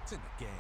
It's in the game.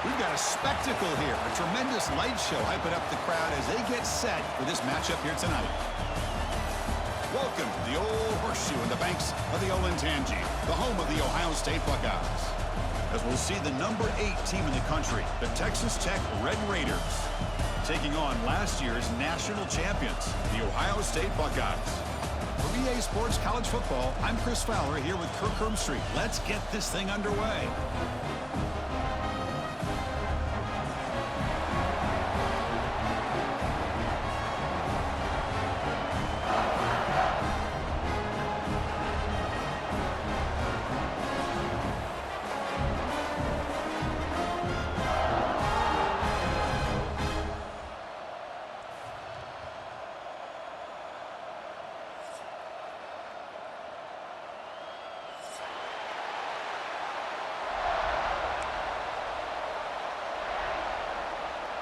We've got a spectacle here, a tremendous light show hyping up the crowd as they get set for this matchup here tonight. Welcome to the old horseshoe in the banks of the Ncaa26, the home of the Ohio State Buckeyes. As we'll see the number 8 team in the country, the Texas Tech Red Raiders, taking on last year's national champions, the Ohio State Buckeyes. For EA Sports College Football, I'm Chris Fowler here with Kirk Hermstreet. Let's get this thing underway.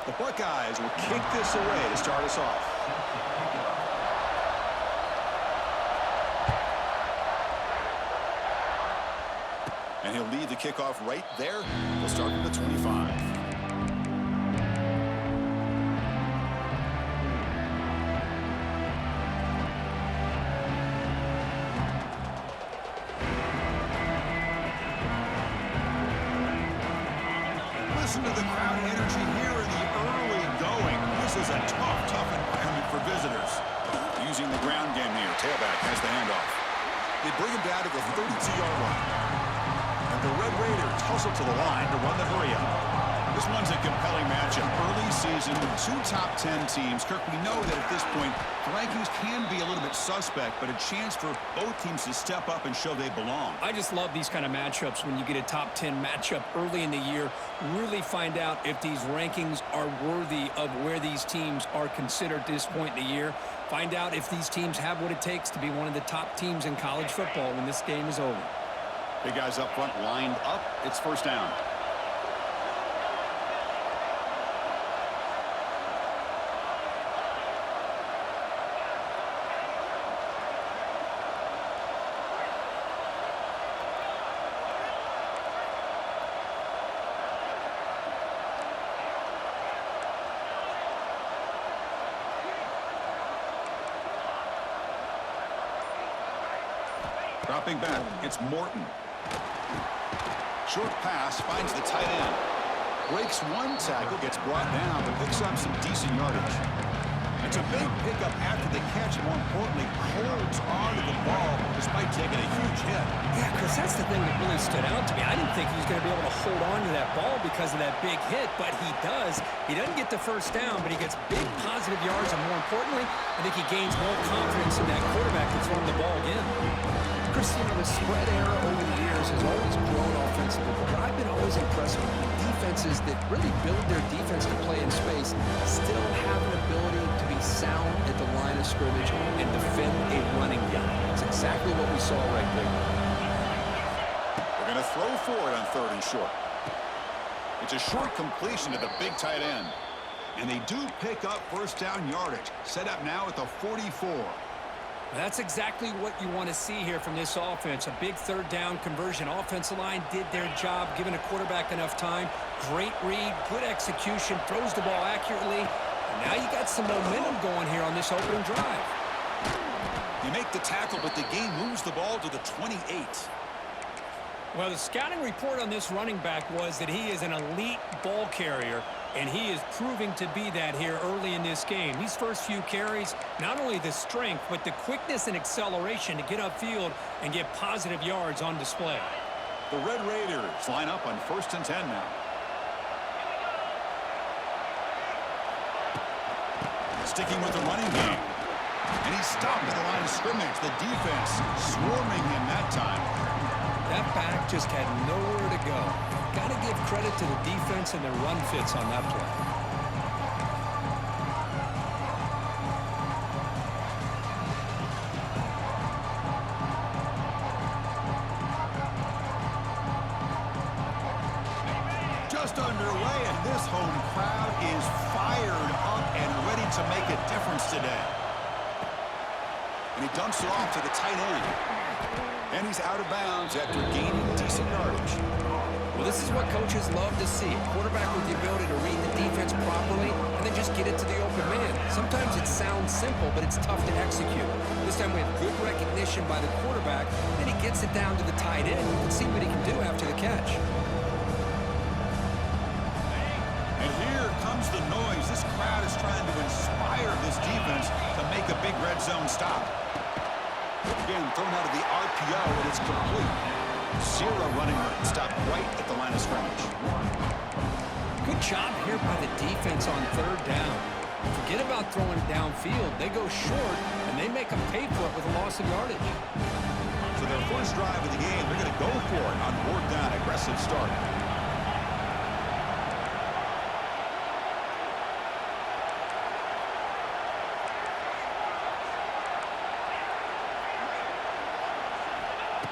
The Buckeyes will kick this away to start us off. And he'll lead the kickoff right there. We'll start from the 25. Listen to the crowd energy here in the early going. This is a tough environment for visitors. Using the ground game here. Tailback has the handoff. They bring him down to the 32-yard line. And the Red Raiders hustle to the line to run the hurry up. This one's a compelling matchup. Early season, two top 10 teams. Kirk, we know that at this point, the rankings can be a little bit suspect, but a chance for both teams to step up and show they belong. I just love these kind of matchups when you get a top 10 matchup early in the year. Really find out if these rankings are worthy of where these teams are considered at this point in the year. Find out if these teams have what it takes to be one of the top teams in college football when this game is over. Big guys up front lined up. It's first down. Dropping back, it's Morton. Short pass finds the tight end. Breaks one tackle, gets brought down, but picks up some decent yardage. It's a big pickup after the catch, more importantly, holds on to the ball despite taking a huge hit. Yeah, Chris, that's the thing that really stood out to me. I didn't think he was going to be able to hold on to that ball because of that big hit, but he does. He doesn't get the first down, but he gets big positive yards, and more importantly, I think he gains more confidence in that quarterback to throw him the ball again. Chris, the spread era over the years has always grown offensively, but I've been always impressed with the defenses that really build their defense to play in space, still have an ability to be sound at the line of scrimmage and defend a running game. That's exactly what we saw right there. They're going to throw for it on 3rd and short. It's a short completion to the big tight end. And they do pick up first down yardage. Set up now at the 44. That's exactly what you want to see here from this offense. A big 3rd down conversion. Offensive line did their job, giving a quarterback enough time. Great read, good execution, throws the ball accurately. And now you got some momentum going here on this opening drive. You make the tackle, but the game moves the ball to the 28. Well, the scouting report on this running back was that he is an elite ball carrier, and he is proving to be that here early in this game. These first few carries, not only the strength, but the quickness and acceleration to get upfield and get positive yards on display. The Red Raiders line up on 1st and 10 now. Sticking with the running game. And he's stopped at the line of scrimmage. The defense swarming him that time. That back just had nowhere to go. Got to give credit to the defense and their run fits on that play. Just underway, and this home crowd is fired up and ready to make a difference today. And he dumps it off to the tight end. And he's out of bounds after gaining decent yardage. Well, this is what coaches love to see. A quarterback with the ability to read the defense properly and then just get it to the open man. Sometimes it sounds simple, but it's tough to execute. This time we have good recognition by the quarterback, and he gets it down to the tight end. You can see what he can do after the catch. And here comes the noise. This crowd is trying to inspire this defense to make a big red zone stop. Again, thrown out of the RPO, and it's complete. Zero running room. Stopped right at the line of scrimmage. Good job here by the defense on 3rd down. Forget about throwing downfield. They go short, and they make them pay for it with a loss of yardage. So their first drive of the game, they're going to go for it on 4th down. Aggressive start.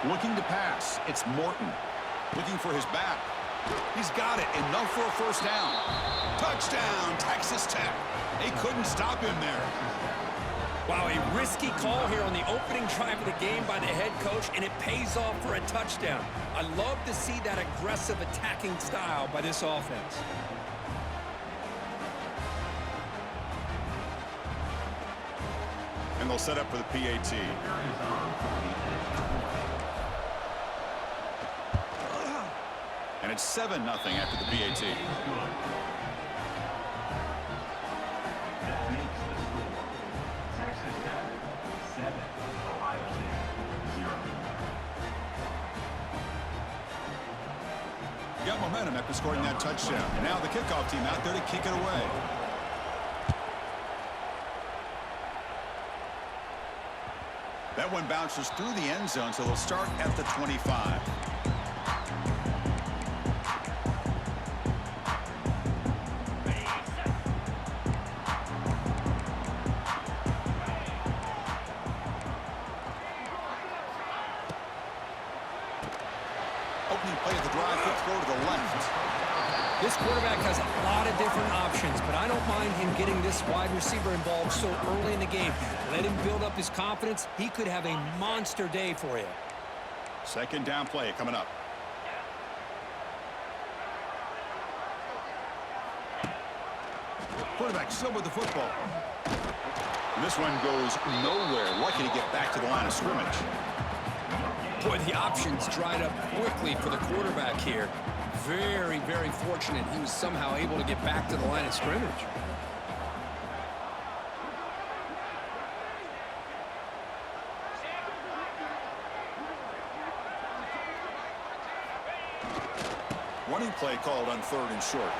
Looking to pass. It's Morton. Looking for his back. He's got it. Enough for a first down. Touchdown, Texas Tech. They couldn't stop him there. Wow, a risky call here on the opening drive of the game by the head coach, and it pays off for a touchdown. I love to see that aggressive attacking style by this offense. And they'll set up for the PAT. And it's 7-0 after the PAT. Got momentum after scoring that touchdown. Now the kickoff team out there to kick it away. That one bounces through the end zone, so they'll start at the 25. Opening play of the drive, quick throw to the left. This quarterback has a lot of different options, but I don't mind him getting this wide receiver involved so early in the game. Let him build up his confidence. He could have a monster day for you. Second down play coming up. Quarterback still with the football. And this one goes nowhere. Lucky to get back to the line of scrimmage. Boy, the options dried up quickly for the quarterback here. Very, very fortunate he was somehow able to get back to the line of scrimmage. Running play called on 3rd and short.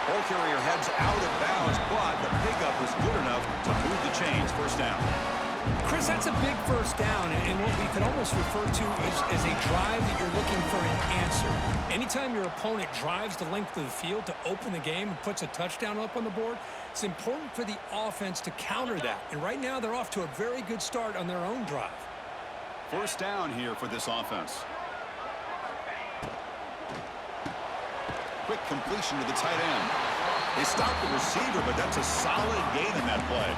Ball carrier heads out of bounds, but the pickup was good enough to move the chains. First down. Chris, that's a big first down, and what we could almost refer to as a drive that you're looking for an answer. Anytime your opponent drives the length of the field to open the game and puts a touchdown up on the board, it's important for the offense to counter that. And right now, they're off to a very good start on their own drive. First down here for this offense. Quick completion to the tight end. They stopped the receiver, but that's a solid gain in that play.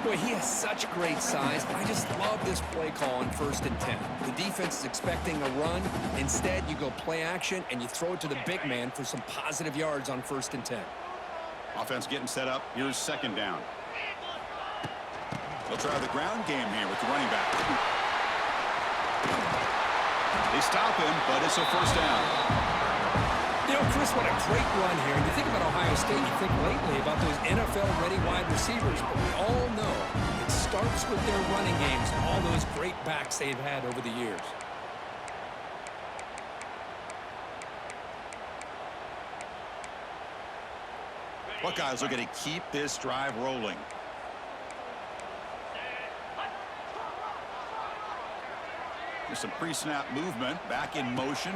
Boy, he has such great size. I just love this play call on 1st and 10. The defense is expecting a run. Instead, you go play action, and you throw it to the big man for some positive yards on 1st and 10. Offense getting set up. Here's second down. They'll try the ground game here with the running back. They stop him, but it's a first down. You know, Chris, what a great run here. And you think about Ohio State, you think lately about those NFL-ready wide receivers, but we all know it starts with their running games, all those great backs they've had over the years. Buckeyes looking to keep this drive rolling. There's some pre-snap movement, back in motion.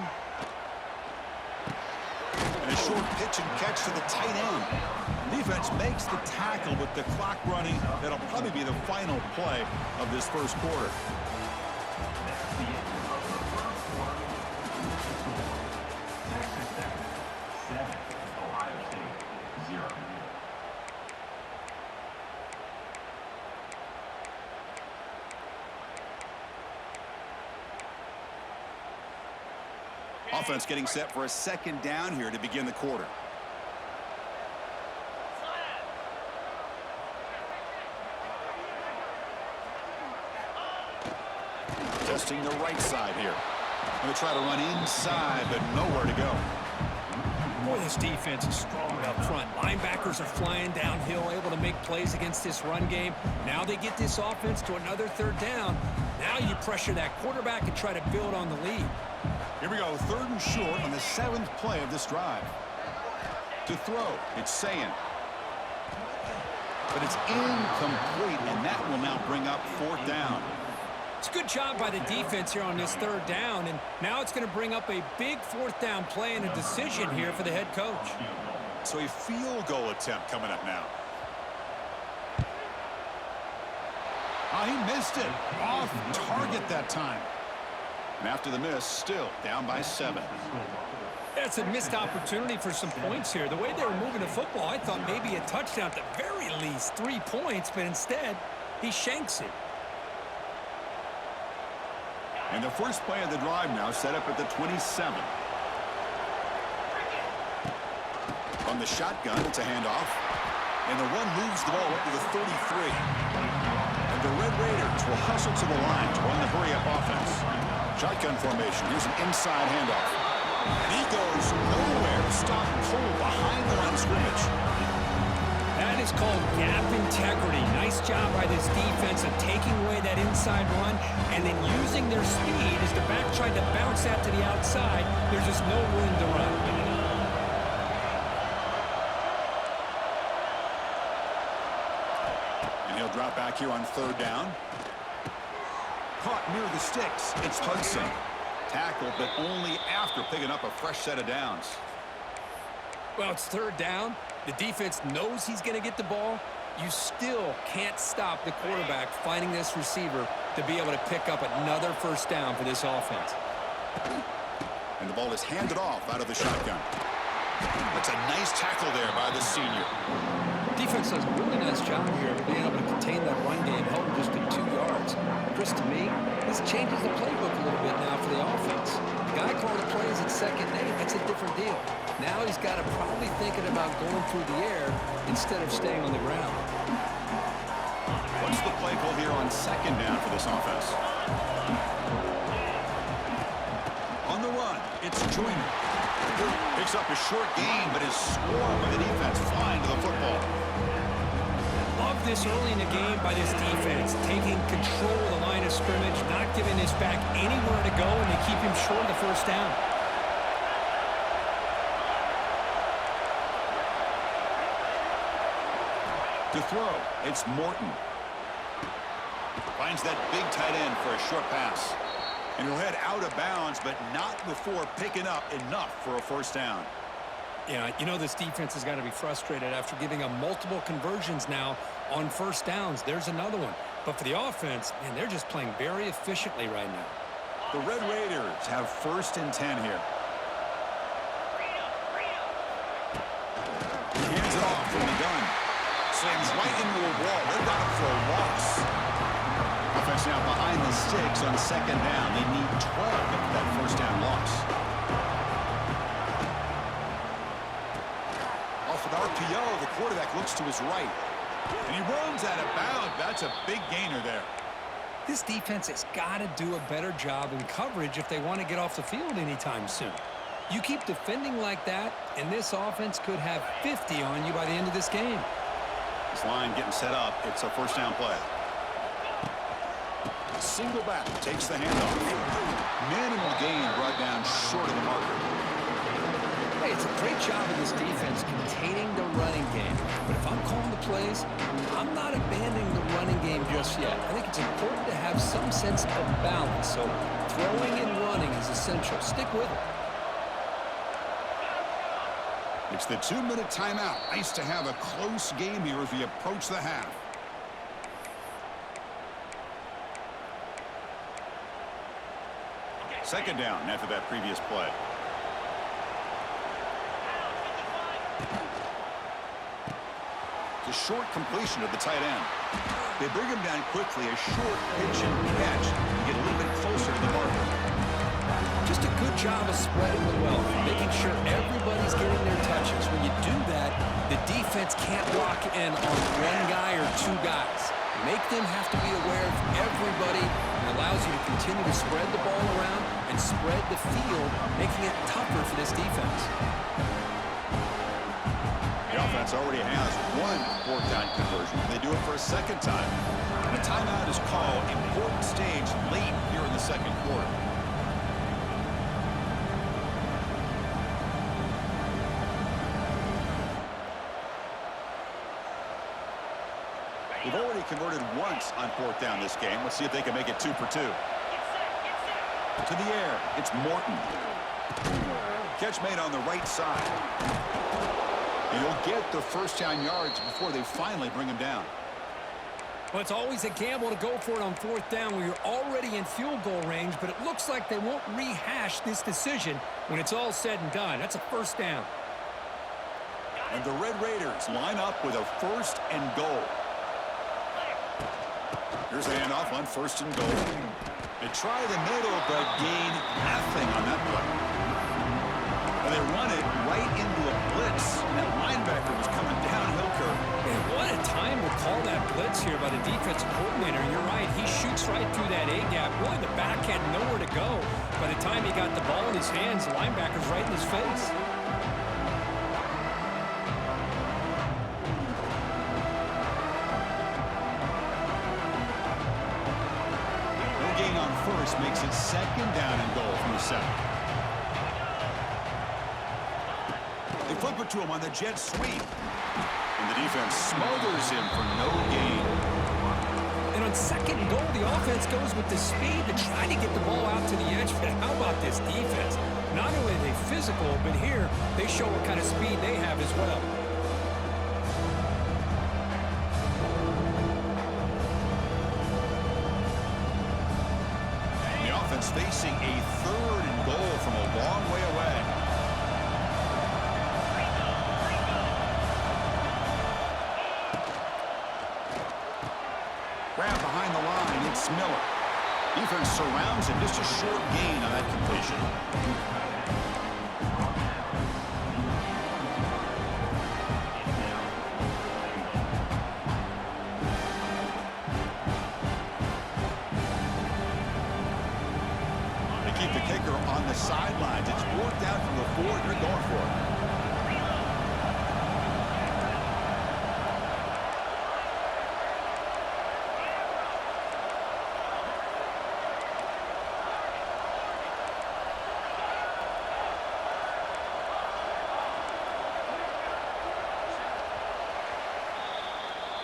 And a short pitch and catch to the tight end. Defense makes the tackle with the clock running. That'll probably be the final play of this first quarter. Offense getting set for a second down here to begin the quarter. Testing the right side here. Going to try to run inside, but nowhere to go. Boy, this defense is strong up front. Linebackers are flying downhill, able to make plays against this run game. Now they get this offense to another third down. Now you pressure that quarterback and try to build on the lead. Here we go, 3rd and short on the 7th play of this drive. To throw, it's saying. But it's incomplete, and that will now bring up 4th down. It's a good job by the defense here on this 3rd down, and now it's going to bring up a big 4th down play and a decision here for the head coach. So a field goal attempt coming up now. Oh, he missed it. Off target that time. And after the miss, still down by 7. That's a missed opportunity for some points here. The way they were moving the football, I thought maybe a touchdown at the very least, 3 points, but instead, he shanks it. And the first play of the drive now set up at the 27. On the shotgun, it's a handoff. And the run moves the ball up to the 33. And the Red Raiders will hustle to the line to run the hurry-up offense. Shotgun formation. Here's an inside handoff. And he goes nowhere. Stop cold behind the line of scrimmage. That That's called gap integrity. Nice job by this defense of taking away that inside run and then using their speed as the back tried to bounce that to the outside. There's just no room to run. And he'll drop back here on 3rd down. Caught near the sticks. It's Hudson. Tackled, but only after picking up a fresh set of downs. Well, it's 3rd down. The defense knows he's going to get the ball. You still can't stop the quarterback finding this receiver to be able to pick up another 1st down for this offense. And the ball is handed off out of the shotgun. That's a nice tackle there by the senior. Defense does a really nice job here of being able to contain that run game, held just at 2 yards. Chris, to me, this changes the playbook a little bit now for the offense. The guy calling the plays at 2nd and 8, that's a different deal. Now he's got to probably thinking about going through the air instead of staying on the ground. What's the play call here on 2nd down for this offense? On the run, it's Joyner. Picks up a short gain, but is swarmed by the defense flying to the football. Love this early in the game by this defense, taking control of the line of scrimmage, not giving this back anywhere to go, and they keep him short of the 1st down. To throw, it's Morton. Finds that big tight end for a short pass. And he'll head out of bounds, but not before picking up enough for a 1st down. Yeah, you know this defense has got to be frustrated after giving up multiple conversions now on 1st downs. There's another one. But for the offense, man, they're just playing very efficiently right now. The Red Raiders have 1st and 10 here. He hands it off from the gun. Slams right into a wall. They've got him for a loss. Offense now behind the sticks on 2nd down. They need 12 after that 1st down loss. Off with RPO, the quarterback looks to his right. And he runs out of bounds. That's a big gainer there. This defense has got to do a better job in coverage if they want to get off the field anytime soon. You keep defending like that, and this offense could have 50 on you by the end of this game. This line getting set up. It's a 1st down play. Single back takes the handoff. Minimal gain brought down short of the marker. Hey, it's a great job of this defense containing the running game. But if I'm calling the plays, I'm not abandoning the running game just yet. I think it's important to have some sense of balance. So throwing and running is essential. Stick with it. It's the 2-minute timeout. Nice to have a close game here as we approach the half. Second down after that previous play. The short completion of the tight end. They bring him down quickly, a short pitch and catch to get a little bit closer to the marker. Just a good job of spreading the wealth, making sure everybody's getting their touches. When you do that, the defense can't lock in on 1 guy or 2 guys. Make them have to be aware of everybody. It allows you to continue to spread the ball around and spread the field, making it tougher for this defense. The offense already has 1 4th down conversion. They do it for a 2nd time. And a timeout is called. Important stage late here in the 2nd quarter. They've already converted once on 4th down this game. Let's see if they can make it 2 for 2. To the air, it's Morton. Catch made on the right side. And he'll get the 1st down yards before they finally bring him down. Well, it's always a gamble to go for it on 4th down where you're already in field goal range, but it looks like they won't rehash this decision when it's all said and done. That's a 1st down. And the Red Raiders line up with a 1st and goal. Here's the handoff on 1st and goal. They try the middle, but gain nothing on that play. And they run it right into a blitz. That linebacker was coming downhill curve. Man, what a time to call that blitz here by the defensive coordinator. You're right. He shoots right through that A-gap. Really, the back had nowhere to go. By the time he got the ball in his hands, the linebacker's right in his face. on first makes it 2nd down and goal from the 7. They flip it to him on the jet sweep. And the defense smothers him for no gain. And on 2nd and goal, the offense goes with the speed to try to get the ball out to the edge. But how about this defense? Not only are they physical, but here they show what kind of speed they have as well. The offense facing a 3rd and goal from a long way away. Grab behind the line, it's Miller. Defense surrounds him, just a short gain on that completion. They keep the kicker on the sidelines. It's worked out from the 4. They're going for it.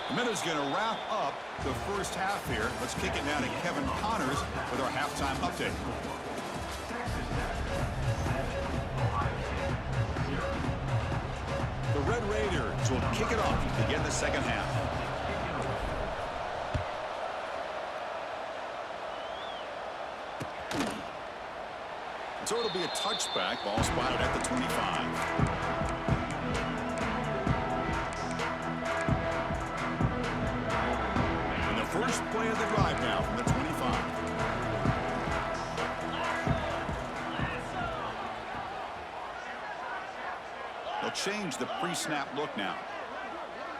The minute's going to wrap up the first half here. Let's kick it down to Kevin Connors with our halftime update. The Red Raiders will kick it off to begin the 2nd half. So it'll be a touchback. Ball spotted at the 25. First play of the drive now from the 25. They'll change the pre-snap look now.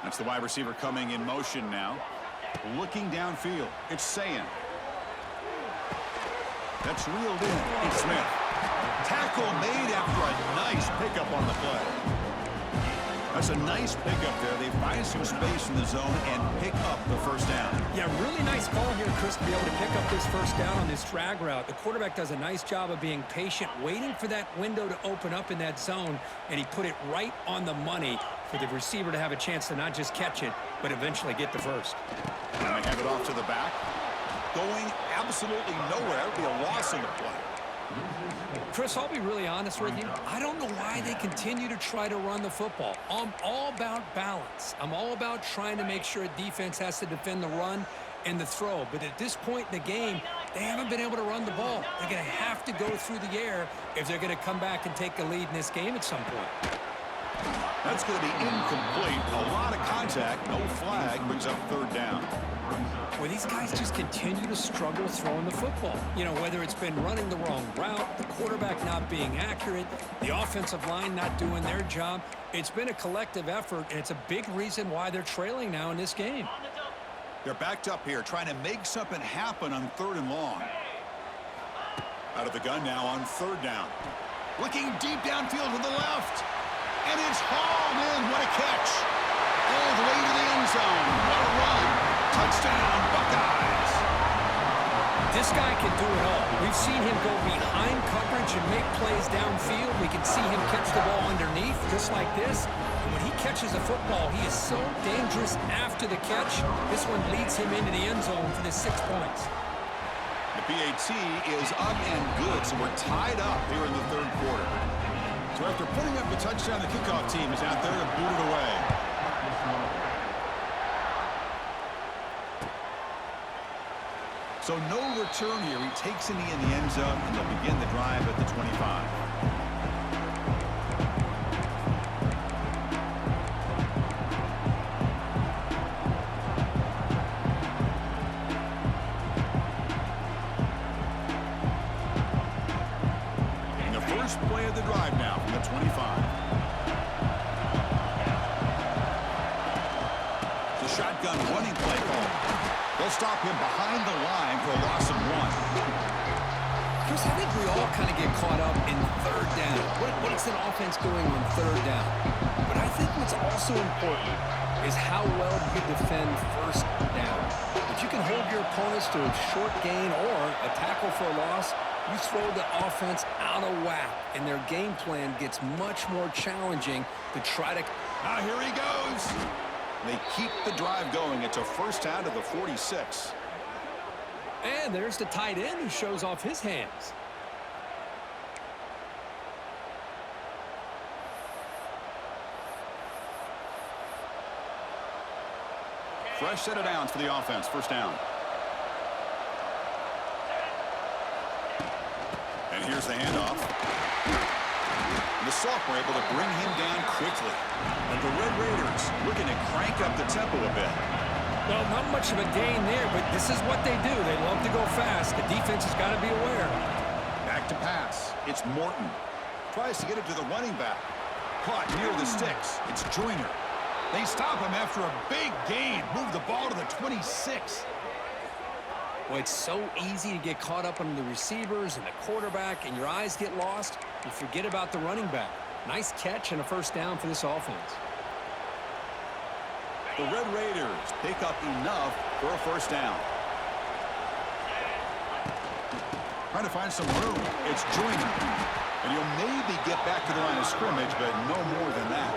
That's the wide receiver coming in motion now. Looking downfield. It's Sayan. That's reeled in. It's Smith. Tackle made after a nice pickup on the play. That's a nice pickup there. They find some space in the zone and pick up the first down. Yeah, really nice call here, Chris, to be able to pick up this first down on this drag route. The quarterback does a nice job of being patient, waiting for that window to open up in that zone, and he put it right on the money for the receiver to have a chance to not just catch it, but eventually get the first. And they hand it off to the back. Going absolutely nowhere. It'll be a loss in the play. Chris, I'll be really honest with you. I don't know why they continue to try to run the football. I'm all about balance. I'm all about trying to make sure a defense has to defend the run and the throw. But at this point in the game, they haven't been able to run the ball. They're going to have to go through the air if they're going to come back and take a lead in this game at some point. That's going to be incomplete. A lot of contact. No flag. Brings up 3rd down. Well, these guys just continue to struggle throwing the football. You know, whether it's been running the wrong route, the quarterback not being accurate, the offensive line not doing their job. It's been a collective effort, and it's a big reason why they're trailing now in this game. They're backed up here, trying to make something happen on 3rd and long. Out of the gun now on 3rd down. Looking deep downfield to the left. And it's hauled in. What a catch. All the way to the end zone. What a run. Touchdown, Buckeyes. This guy can do it all. We've seen him go behind coverage and make plays downfield. We can see him catch the ball underneath, just like this. And when he catches a football, he is so dangerous after the catch. This one leads him into the end zone for the 6 points. The PAT is up and good, so we're tied up here in the 3rd quarter. So after putting up the touchdown, the kickoff team is out there to boot it away. So no return here. He takes it in the end zone, and they'll begin the drive at the 25. And the first play of the drive now from the 25. The shotgun running play call. They'll stop him behind the line for a loss of 1. Chris, I think we all kind of get caught up in 3rd down. What is an offense doing on 3rd down? But I think what's also important is how well you defend 1st down. If If you can hold your opponents to a short gain or a tackle for a loss, you throw the offense out of whack, and their game plan gets much more challenging to try to... Now here he goes. They keep the drive going. It's a first down to the 46. And there's the tight end who shows off his hands. Fresh set of downs for the offense. First down. And here's the handoff. And the sophomore able to bring him down quickly. And the Red Raiders looking to crank up the tempo a bit. Well, not much of a gain there, but this is what they do. They love to go fast. The defense has got to be aware. Back to pass. It's Morton. Tries to get it to the running back. Caught near the sticks. It's Joyner. They stop him after a big gain. Move the ball to the 26. Well, it's so easy to get caught up on the receivers and the quarterback, and your eyes get lost. You forget about the running back. Nice catch and a first down for this offense. The Red Raiders pick up enough for a first down. Trying to find some room. It's Joyner. And he'll maybe get back to the line of scrimmage, but no more than that.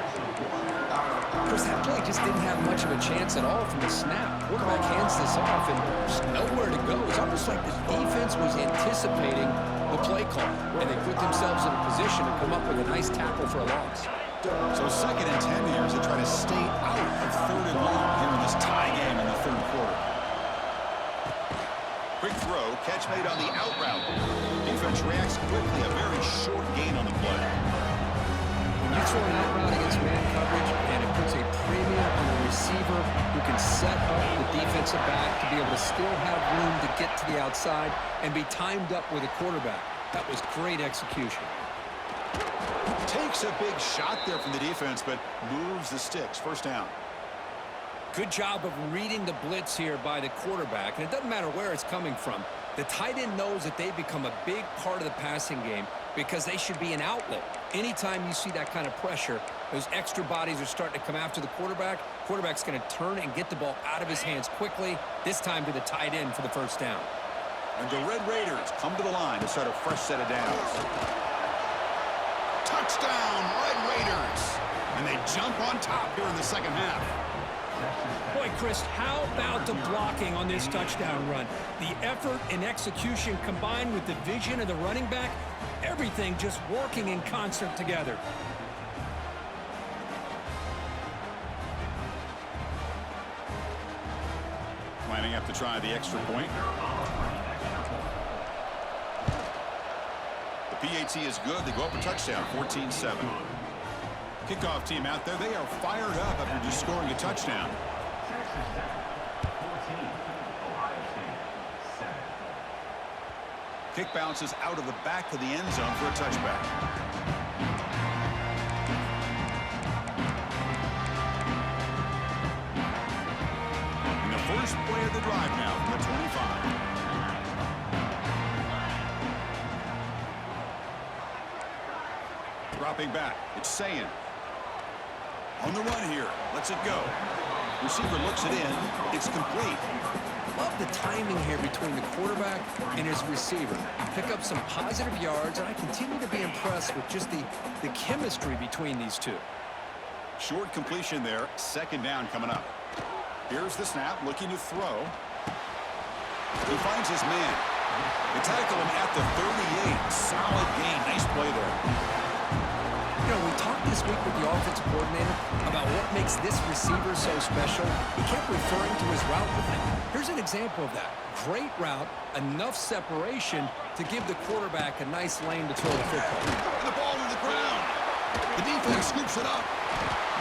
Chris, that play just didn't have much of a chance at all from the snap. Quarterback hands this off, and there's nowhere to go. It's almost like the defense was anticipating the play call, and they put themselves in a position to come up with a nice tackle for a loss. So 2nd and 10 here as they try to stay out of 3rd and long here in this tie game in the 3rd quarter. Quick throw, catch made on the out route. Defense reacts quickly, a very short gain on the play. When you throw an out route against man coverage, and it puts a premium on the receiver who can set up the defensive back to be able to still have room to get to the outside and be timed up with a quarterback. That was great execution. Takes a big shot there from the defense, but moves the sticks. First down. Good job of reading the blitz here by the quarterback, and it doesn't matter where it's coming from. The tight end knows that they become a big part of the passing game because they should be an outlet. Anytime you see that kind of pressure, those extra bodies are starting to come after the quarterback. Quarterback's going to turn and get the ball out of his hands quickly, this time to the tight end for the first down. And the Red Raiders come to the line to start a fresh set of downs. Touchdown, Red Raiders! And they jump on top here in the second half. Boy, Chris, how about the blocking on this touchdown run? The effort and execution combined with the vision of the running back, everything just working in concert together. Lining up to try the extra point. The PAT is good. They go up a touchdown, 14-7. Kickoff team out there, they are fired up after just scoring a touchdown. Kick bounces out of the back of the end zone for a touchback. And the first play of the drive now from the 25. Dropping back, it's Sayin. On the run here, lets it go. Receiver looks it in, it's complete. Love the timing here between the quarterback and his receiver. Pick up some positive yards, and I continue to be impressed with just the chemistry between these two. Short completion there, second down coming up. Here's the snap, looking to throw. He finds his man. They tackle him at the 38. Solid gain, nice play there. You know, we talked this week with the offensive coordinator about what makes this receiver so special. He kept referring to his route running. Here's an example of that. Great route, enough separation to give the quarterback a nice lane to throw the football. The ball to the ground. The defense scoops it up.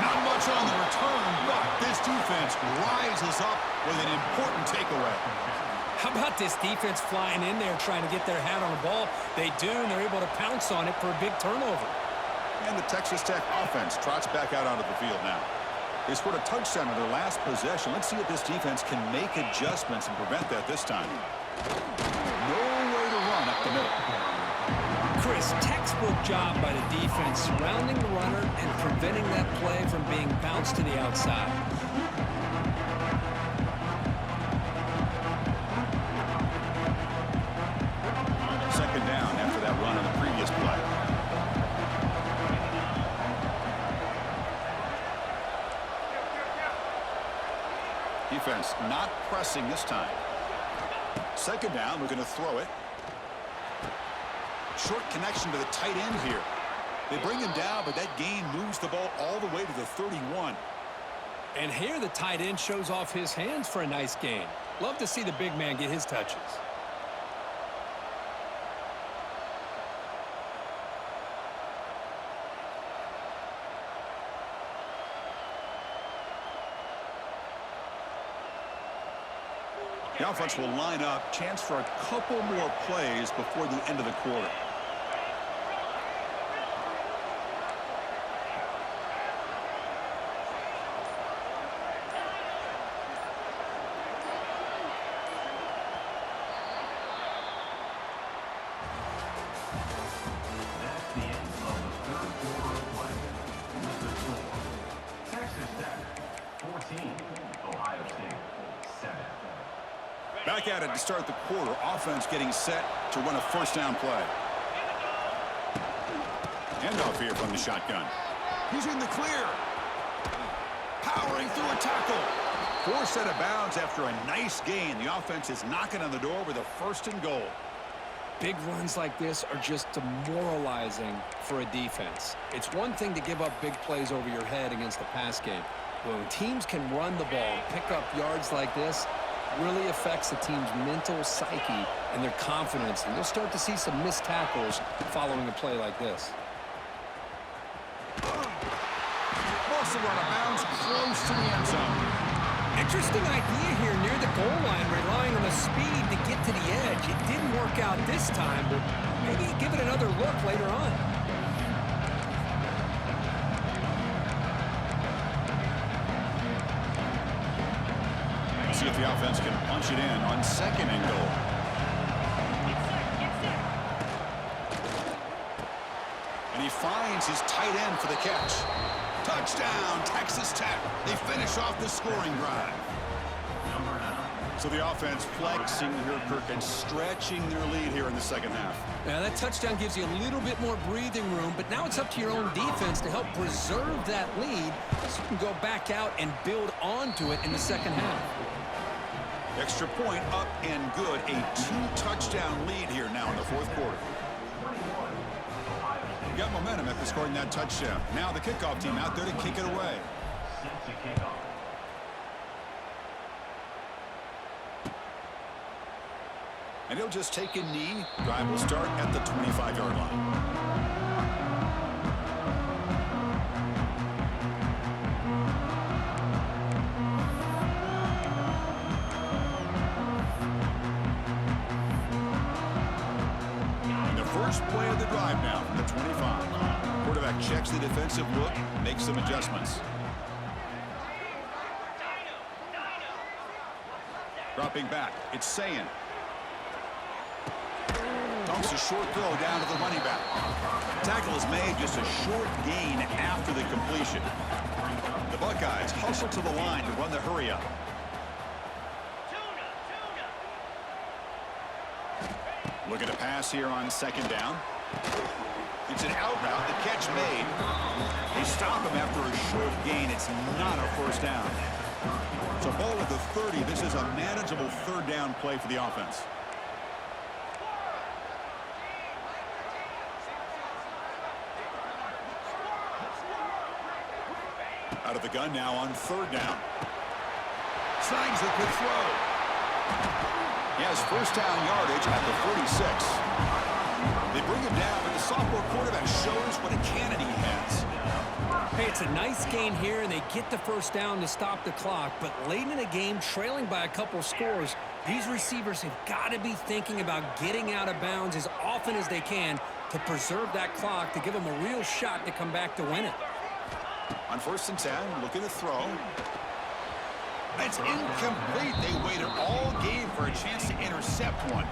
Not much on the return, but this defense rises up with an important takeaway. How about this defense flying in there trying to get their hat on the ball? They do, and they're able to pounce on it for a big turnover. And the Texas Tech offense trots back out onto the field now. They scored a touchdown in their last possession. Let's see if this defense can make adjustments and prevent that this time. No way to run up the middle. Chris, textbook job by the defense surrounding the runner and preventing that play from being bounced to the outside. defense not pressing this time. Second down, we're going to throw it. Short connection to the tight end here. They bring him down, but that gain moves the ball all the way to the 31. And here the tight end shows off his hands for a nice gain. Love to see the big man get his touches. The offense will line up. Chance for a couple more plays before the end of the quarter. Back at it to start the quarter. Offense getting set to run a first down play. Handoff here from the shotgun. He's in the clear. Powering through a tackle. Forced out of bounds after a nice gain. The offense is knocking on the door with a 1st and goal. Big runs like this are just demoralizing for a defense. It's one thing to give up big plays over your head against the pass game. But when teams can run the ball and pick up yards like this, really affects the team's mental psyche and their confidence, and you'll start to see some missed tackles following a play like this. Forced to run out of bounds close to the end zone. Interesting idea here near the goal line, relying on the speed to get to the edge. It didn't work out this time, but maybe give it another look later on. See if the offense can punch it in on 2nd and goal. And he finds his tight end for the catch. Touchdown, Texas Tech. They finish off the scoring drive. So the offense flexing here, Kirk, and stretching their lead here in the second half. Now that touchdown gives you a little bit more breathing room, but now it's up to your own defense to help preserve that lead so you can go back out and build onto it in the second half. Extra point up and good. A 2-touchdown lead here now in the 4th quarter. You got momentum after scoring that touchdown. Now the kickoff team out there to kick it away. And he'll just take a knee. Drive will start at the 25-yard line. First play of the drive now from the 25. Quarterback checks the defensive look, makes some adjustments. Dropping back, it's Sayan. Dumps a short throw down to the running back. Tackle is made, just a short gain after the completion. The Buckeyes hustle to the line to run the hurry up. Looking to pass here on 2nd down. It's an out route. The catch made. They stop him after a short gain. It's not a first down. So ball at the 30. This is a manageable 3rd down play for the offense. Out of the gun now on 3rd down. Signs the quick throw. He has first down yardage at the 46. They bring him down, but the sophomore quarterback shows what a cannon he has. Hey, it's a nice gain here, and they get the first down to stop the clock. But late in the game, trailing by a couple scores, these receivers have got to be thinking about getting out of bounds as often as they can to preserve that clock, to give them a real shot to come back to win it. On 1st and 10, looking to throw. It's incomplete. They waited all game for a chance to intercept one.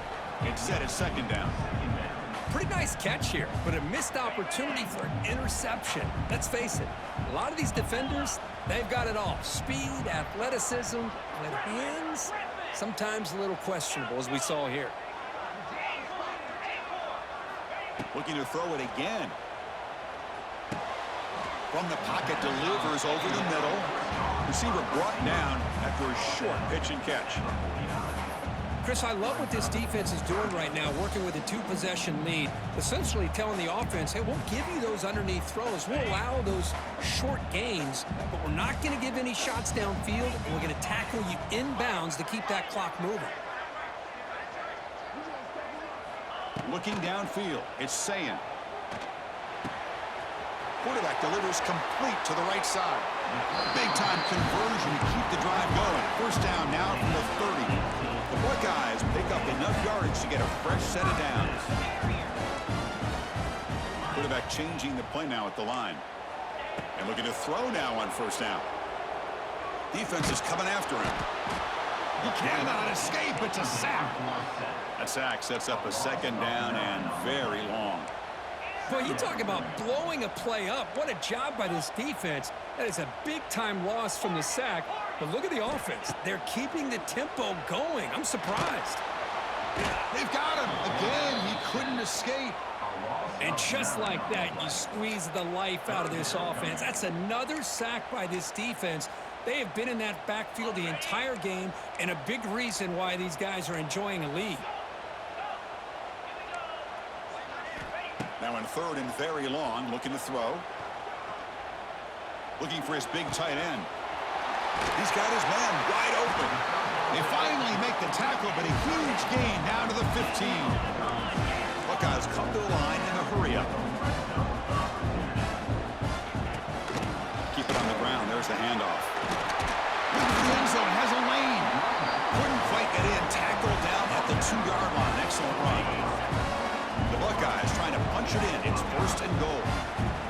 Instead, it's 2nd down. Pretty nice catch here, but a missed opportunity for an interception. Let's face it, a lot of these defenders, they've got it all. Speed, athleticism, but hands, sometimes a little questionable, as we saw here. Looking to throw it again. From the pocket, delivers over the middle. Receiver brought down after a short pitch and catch. Chris, I love what this defense is doing right now, working with a two-possession lead, essentially telling the offense, hey, we'll give you those underneath throws. We'll allow those short gains, but we're not going to give any shots downfield, and we're going to tackle you inbounds to keep that clock moving. Looking downfield, it's Ncaa. Quarterback delivers complete to the right side. Big-time conversion to keep the drive going. First down now from the 30. The Buckeyes pick up enough yardage to get a fresh set of downs. Quarterback changing the play now at the line. And looking to throw now on first down. Defense is coming after him. He cannot escape. It's a sack. That sack sets up a second down and very long. Well, you talk about blowing a play up. What a job by this defense. That is a big-time loss from the sack. But look at the offense. They're keeping the tempo going. I'm surprised. They've got him. Again, he couldn't escape. And just like that, you squeeze the life out of this offense. That's another sack by this defense. They have been in that backfield the entire game, and a big reason why these guys are enjoying a lead. Now in third and very long, looking to throw. Looking for his big tight end. He's got his man wide open. They finally make the tackle, but a huge gain down to the 15. Buckeyes come to the line in a hurry-up. Keep it on the ground. There's the handoff. Looking for the end zone. Has a lane. Couldn't quite get in. Tackled down at the 2-yard line. Excellent run. The Buckeyes trying to punch it in. It's first and goal.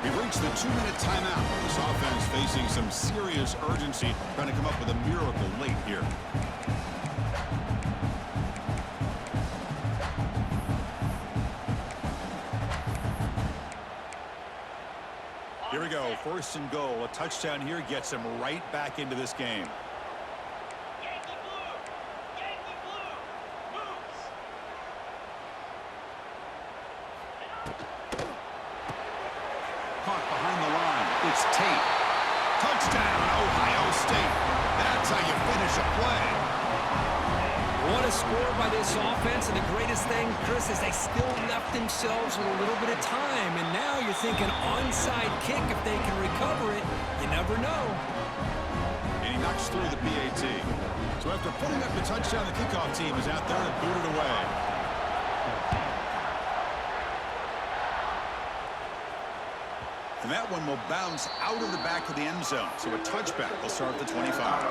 We've reached the 2-minute timeout. This offense facing some serious urgency, trying to come up with a miracle late here. Here we go. First and goal. A touchdown here gets them right back into this game. Caught behind the line. It's Tate. Touchdown, Ohio State. That's how you finish a play. What a score by this offense, and the greatest thing, Chris, is they still left themselves with a little bit of time, and now you're thinking onside kick if they can recover it. You never know. And he knocks through the PAT. So after putting up the touchdown, the kickoff team is out there to boot it away. And that one will bounce out of the back of the end zone. So a touchback will start at the 25.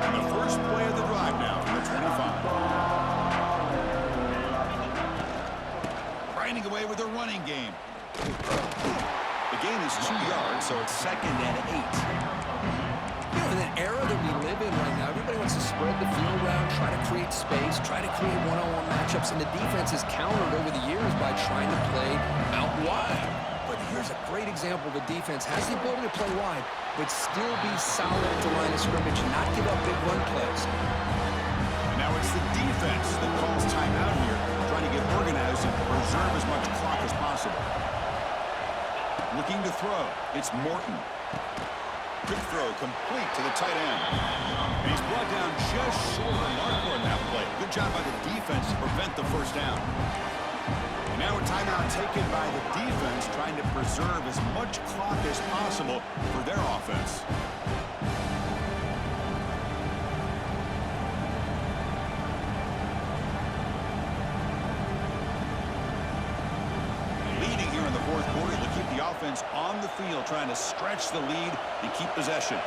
And the first play of the drive now from the 25. Grinding away with a running game. The gain is 2 yards, so it's second and 8. You know, in that era that we live in right now, everybody wants to spread the field around, try to create space, try to create one-on-one matchups, and the defense has countered over the years by trying to play out wide. But here's a great example. The defense has the ability to play wide, but still be solid at the line of scrimmage and not give up big run plays. And now it's the defense that calls timeout here, trying to get organized and preserve as much clock as possible. Looking to throw. It's Morton. Quick throw complete to the tight end. And he's brought down just short of the marker in that play. Good job by the defense to prevent the first down. And now a timeout taken by the defense, trying to preserve as much clock as possible for their offense. Leading here in the fourth quarter to keep the offense on the field, trying to stretch the lead and keep possession.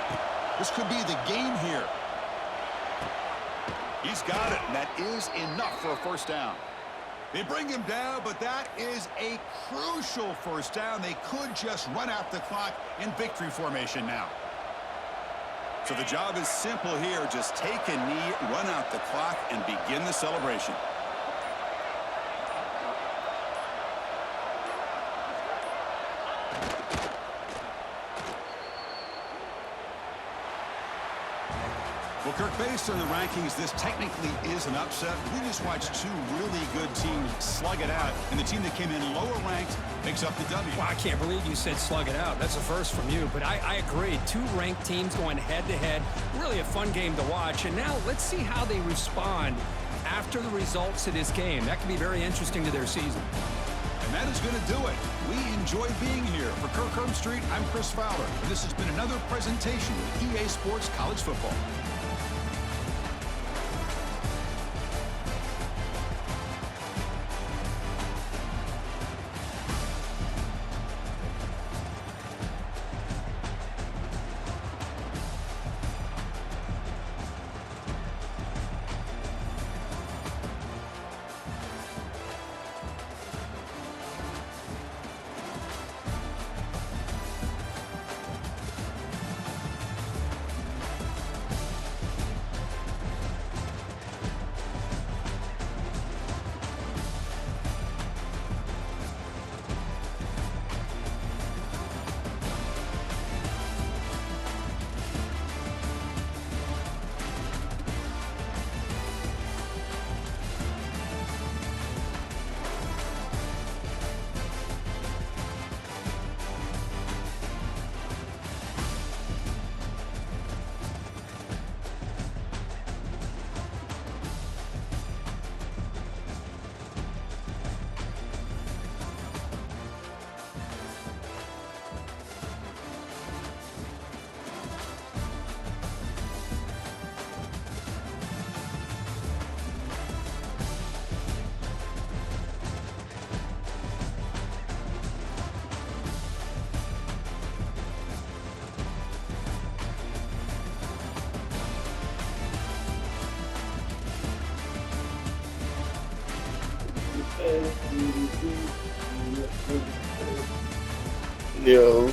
This could be the game here. He's got it, and that is enough for a first down. They bring him down, but that is a crucial first down. They could just run out the clock in victory formation now. So the job is simple here. Just take a knee, run out the clock, and begin the celebration. Well, Kirk, based on the rankings, this technically is an upset. We just watched two really good teams slug it out, and the team that came in lower ranked picks up the W. Well, I can't believe you said slug it out. That's a first from you, but I agree. Two ranked teams going head-to-head. Really a fun game to watch, and now let's see how they respond after the results of this game. That could be very interesting to their season. And that is going to do it. We enjoy being here. For Kirk Herbstreit, I'm Chris Fowler, and this has been another presentation of EA Sports College Football. Yo.